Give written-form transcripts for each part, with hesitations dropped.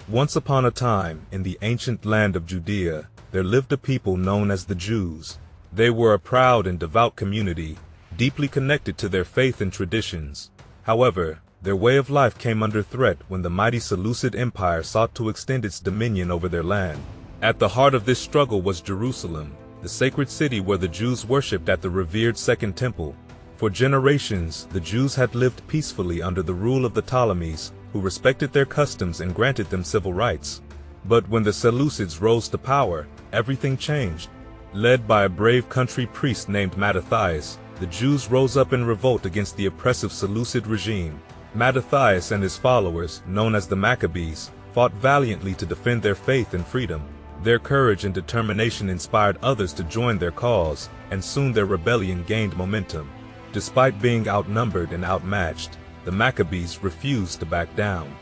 Once upon a time, in the ancient land of Judea, there lived a people known as the Jews. They were a proud and devout community, deeply connected to their faith and traditions. However, their way of life came under threat when the mighty Seleucid Empire sought to extend its dominion over their land. At the heart of this struggle was Jerusalem, the sacred city where the Jews worshipped at the revered Second Temple. For generations, the Jews had lived peacefully under the rule of the Ptolemies, who respected their customs and granted them civil rights. But when the Seleucids rose to power, everything changed. Led by a brave country priest named Mattathias, the Jews rose up in revolt against the oppressive Seleucid regime. Mattathias and his followers, known as the Maccabees, fought valiantly to defend their faith and freedom. Their courage and determination inspired others to join their cause, and soon their rebellion gained momentum. Despite being outnumbered and outmatched, the Maccabees refused to back down.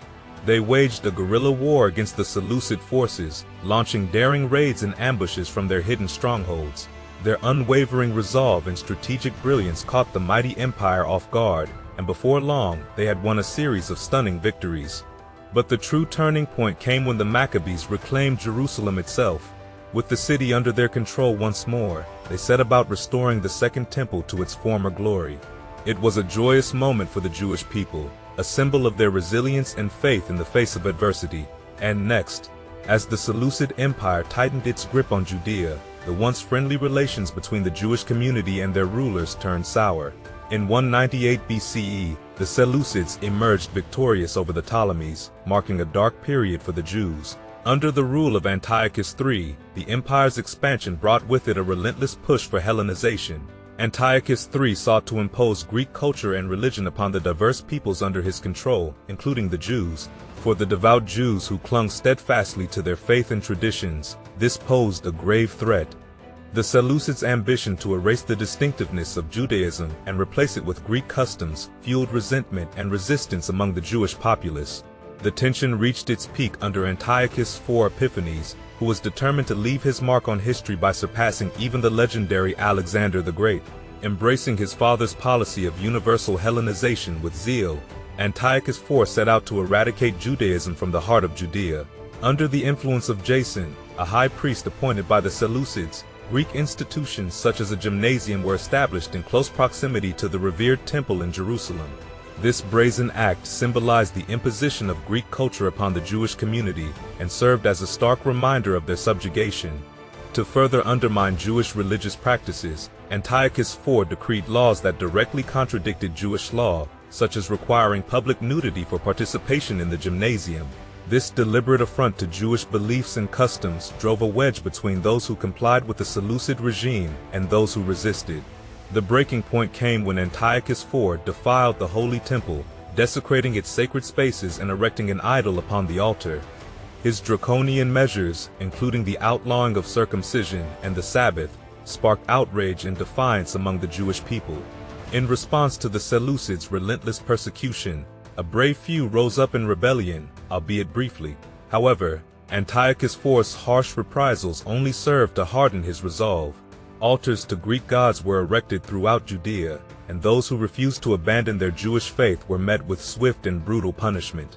They waged a guerrilla war against the Seleucid forces, launching daring raids and ambushes from their hidden strongholds. Their unwavering resolve and strategic brilliance caught the mighty empire off guard, and before long, they had won a series of stunning victories. But the true turning point came when the Maccabees reclaimed Jerusalem itself. With the city under their control once more, they set about restoring the Second Temple to its former glory. It was a joyous moment for the Jewish people, a symbol of their resilience and faith in the face of adversity. And next, as the Seleucid Empire tightened its grip on Judea, the once friendly relations between the Jewish community and their rulers turned sour. In 198 BCE, the Seleucids emerged victorious over the Ptolemies, marking a dark period for the Jews. Under the rule of Antiochus III, the empire's expansion brought with it a relentless push for Hellenization. Antiochus III sought to impose Greek culture and religion upon the diverse peoples under his control, including the Jews. For the devout Jews who clung steadfastly to their faith and traditions, this posed a grave threat. The Seleucids' ambition to erase the distinctiveness of Judaism and replace it with Greek customs fueled resentment and resistance among the Jewish populace. The tension reached its peak under Antiochus IV Epiphanes, who was determined to leave his mark on history by surpassing even the legendary Alexander the Great. Embracing his father's policy of universal Hellenization with zeal, Antiochus IV set out to eradicate Judaism from the heart of Judea. Under the influence of Jason, a high priest appointed by the Seleucids, Greek institutions such as a gymnasium were established in close proximity to the revered temple in Jerusalem. This brazen act symbolized the imposition of Greek culture upon the Jewish community and served as a stark reminder of their subjugation. To further undermine Jewish religious practices, Antiochus IV decreed laws that directly contradicted Jewish law, such as requiring public nudity for participation in the gymnasium. This deliberate affront to Jewish beliefs and customs drove a wedge between those who complied with the Seleucid regime and those who resisted. The breaking point came when Antiochus IV defiled the Holy Temple, desecrating its sacred spaces and erecting an idol upon the altar. His draconian measures, including the outlawing of circumcision and the Sabbath, sparked outrage and defiance among the Jewish people. In response to the Seleucids' relentless persecution, a brave few rose up in rebellion, albeit briefly. However, Antiochus IV's harsh reprisals only served to harden his resolve. Altars to Greek gods were erected throughout Judea, and those who refused to abandon their Jewish faith were met with swift and brutal punishment.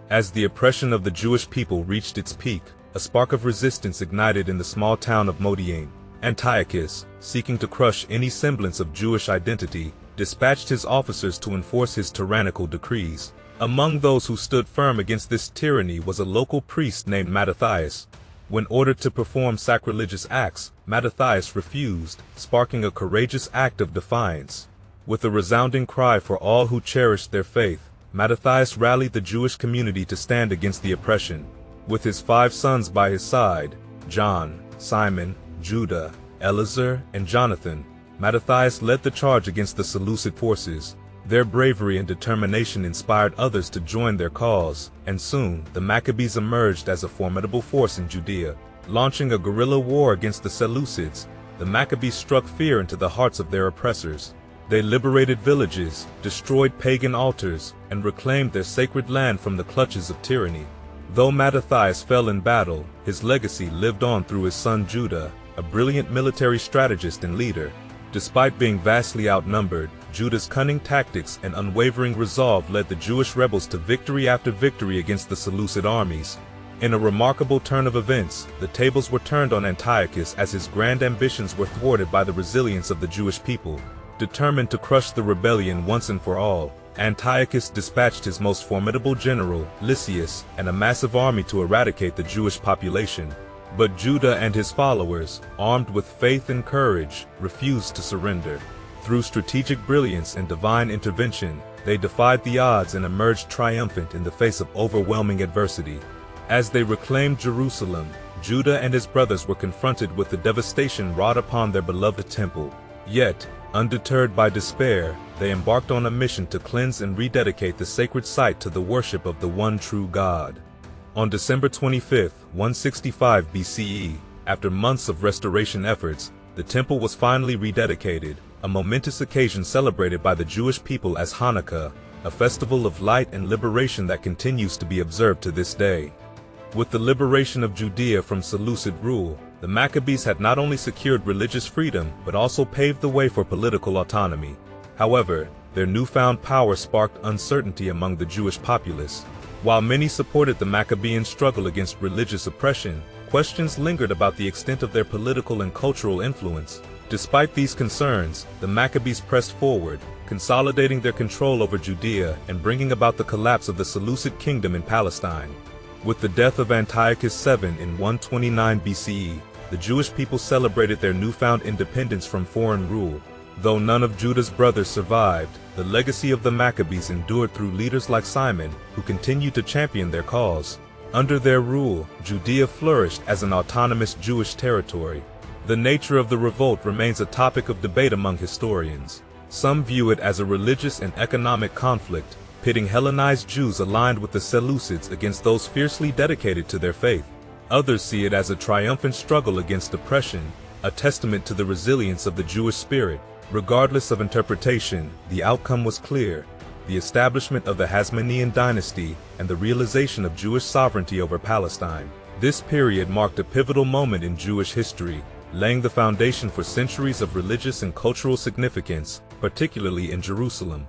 As the oppression of the Jewish people reached its peak, a spark of resistance ignited in the small town of Modiane. Antiochus, seeking to crush any semblance of Jewish identity, dispatched his officers to enforce his tyrannical decrees. Among those who stood firm against this tyranny was a local priest named Mattathias. When ordered to perform sacrilegious acts, Mattathias refused, sparking a courageous act of defiance. With a resounding cry for all who cherished their faith, Mattathias rallied the Jewish community to stand against the oppression. With his 5 sons by his side, John, Simon, Judah, Eleazar, and Jonathan, Mattathias led the charge against the Seleucid forces. Their bravery and determination inspired others to join their cause, and soon the Maccabees emerged as a formidable force in Judea. Launching a guerrilla war against the Seleucids, the Maccabees struck fear into the hearts of their oppressors. They liberated villages, destroyed pagan altars, and reclaimed their sacred land from the clutches of tyranny. Though Mattathias fell in battle, his legacy lived on through his son Judah, a brilliant military strategist and leader. Despite being vastly outnumbered, Judah's cunning tactics and unwavering resolve led the Jewish rebels to victory after victory against the Seleucid armies. In a remarkable turn of events, the tables were turned on Antiochus as his grand ambitions were thwarted by the resilience of the Jewish people. Determined to crush the rebellion once and for all, Antiochus dispatched his most formidable general, Lysias, and a massive army to eradicate the Jewish population. But Judah and his followers, armed with faith and courage, refused to surrender. Through strategic brilliance and divine intervention, they defied the odds and emerged triumphant in the face of overwhelming adversity. As they reclaimed Jerusalem, Judah and his brothers were confronted with the devastation wrought upon their beloved temple. Yet, undeterred by despair, they embarked on a mission to cleanse and rededicate the sacred site to the worship of the one true God. On December 25, 165 BCE, after months of restoration efforts, the temple was finally rededicated, a momentous occasion celebrated by the Jewish people as Hanukkah, a festival of light and liberation that continues to be observed to this day. With the liberation of Judea from Seleucid rule, the Maccabees had not only secured religious freedom but also paved the way for political autonomy. However, their newfound power sparked uncertainty among the Jewish populace. While many supported the Maccabean struggle against religious oppression, questions lingered about the extent of their political and cultural influence. Despite these concerns, the Maccabees pressed forward, consolidating their control over Judea and bringing about the collapse of the Seleucid kingdom in Palestine. With the death of Antiochus VII in 129 BCE, the Jewish people celebrated their newfound independence from foreign rule. Though none of Judah's brothers survived, the legacy of the Maccabees endured through leaders like Simon, who continued to champion their cause. Under their rule, Judea flourished as an autonomous Jewish territory. The nature of the revolt remains a topic of debate among historians. Some view it as a religious and economic conflict, pitting Hellenized Jews aligned with the Seleucids against those fiercely dedicated to their faith. Others see it as a triumphant struggle against oppression, a testament to the resilience of the Jewish spirit. Regardless of interpretation, the outcome was clear: the establishment of the Hasmonean dynasty and the realization of Jewish sovereignty over Palestine. This period marked a pivotal moment in Jewish history, laying the foundation for centuries of religious and cultural significance, particularly in Jerusalem.